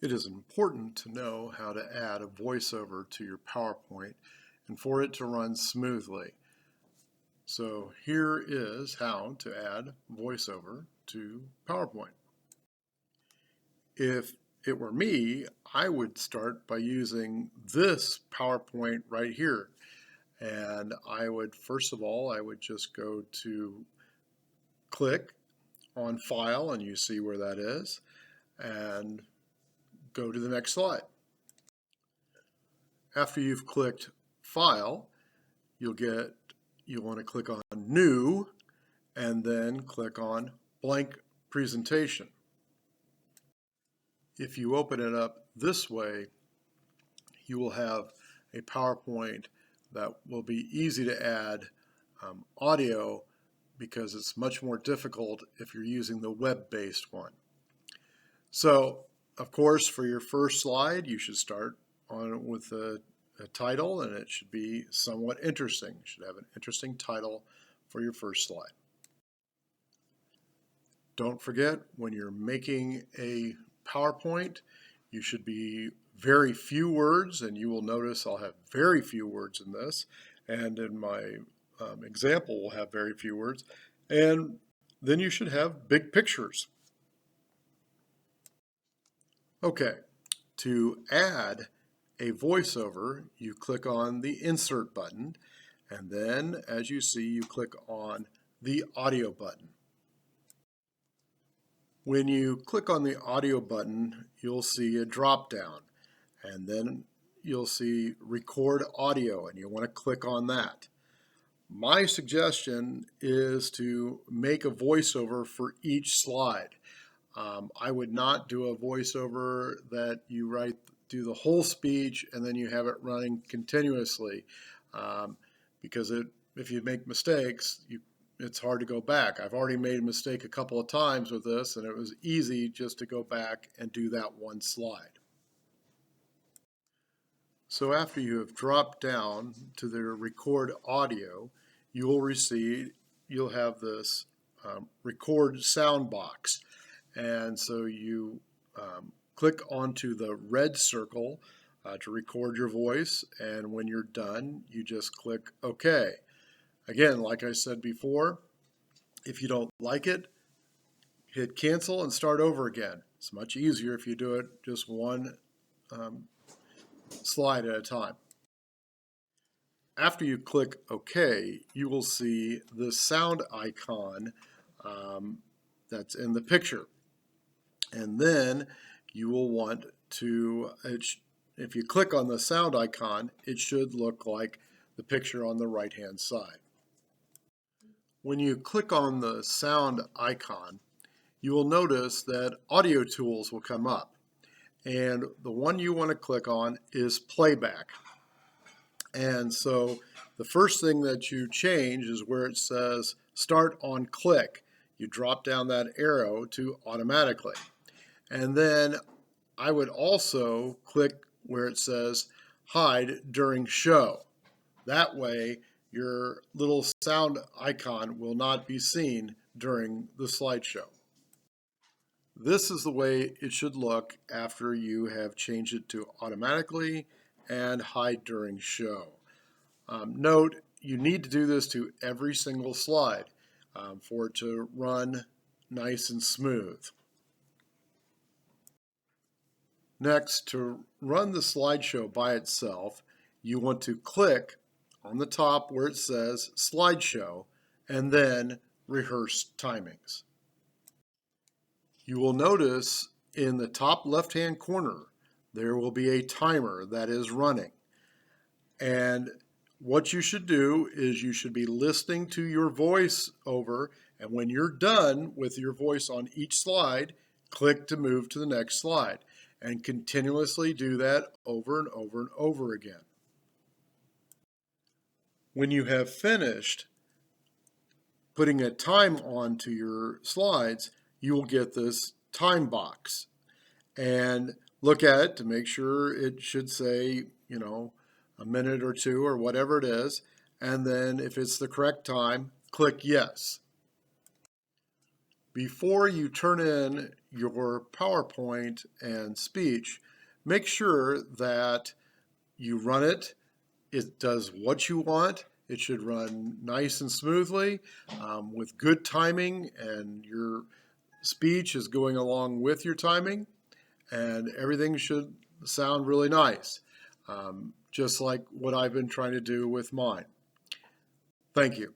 It is important to know how to add a voiceover to your PowerPoint and for it to run smoothly. So here is how to add voiceover to PowerPoint. If it were me, I would start by using this PowerPoint right here. And first of all, I would just go to click on File, and you see where that is, and go to the next slide. After you've clicked File, you'll want to click on New and then click on Blank Presentation. If you open it up this way, you will have a PowerPoint that will be easy to add audio because it's much more difficult if you're using the web-based one. So, of course, for your first slide, you should start with a title, and it should be somewhat interesting. You should have an interesting title for your first slide. Don't forget, when you're making a PowerPoint, you should be very few words, and you will notice I'll have very few words in this, and in my example, we'll have very few words, and then you should have big pictures. Okay, to add a voiceover, you click on the Insert button, and then, as you see, you click on the Audio button. When you click on the Audio button, you'll see a drop-down, and then you'll see Record Audio, and you want to click on that. My suggestion is to make a voiceover for each slide. I would not do a voiceover that you do the whole speech and then you have it running continuously, because if you make mistakes, it's hard to go back. I've already made a mistake a couple of times with this, and it was easy just to go back and do that one slide. So after you have dropped down to the Record Audio, you'll have this Record Sound box. And so you click onto the red circle to record your voice, and when you're done, you just click OK. Again, like I said before, if you don't like it, hit cancel and start over again. It's much easier if you do it just one slide at a time. After you click OK, you will see the sound icon that's in the picture. And then you will want to, if you click on the sound icon, it should look like the picture on the right-hand side. When you click on the sound icon, you will notice that audio tools will come up. And the one you want to click on is playback. And so the first thing that you change is where it says start on click. You drop down that arrow to automatically. And then I would also click where it says hide during show. That way your little sound icon will not be seen during the slideshow. This is the way it should look after you have changed it to automatically and hide during show. Note, you need to do this to every single slide for it to run nice and smooth. Next, to run the slideshow by itself, you want to click on the top where it says Slideshow and then Rehearse Timings. You will notice in the top left-hand corner there will be a timer that is running. And what you should do is you should be listening to your voice over, and when you're done with your voice on each slide, click to move to the next slide. And continuously do that over and over and over again. When you have finished putting a time onto your slides, you will get this time box. And look at it to make sure it should say, a minute or two or whatever it is. And then if it's the correct time, click yes. before you turn in your PowerPoint and speech, make sure that you run it. It does what you want. It should run nice and smoothly with good timing, and your speech is going along with your timing, and everything should sound really nice, just like what I've been trying to do with mine. Thank you.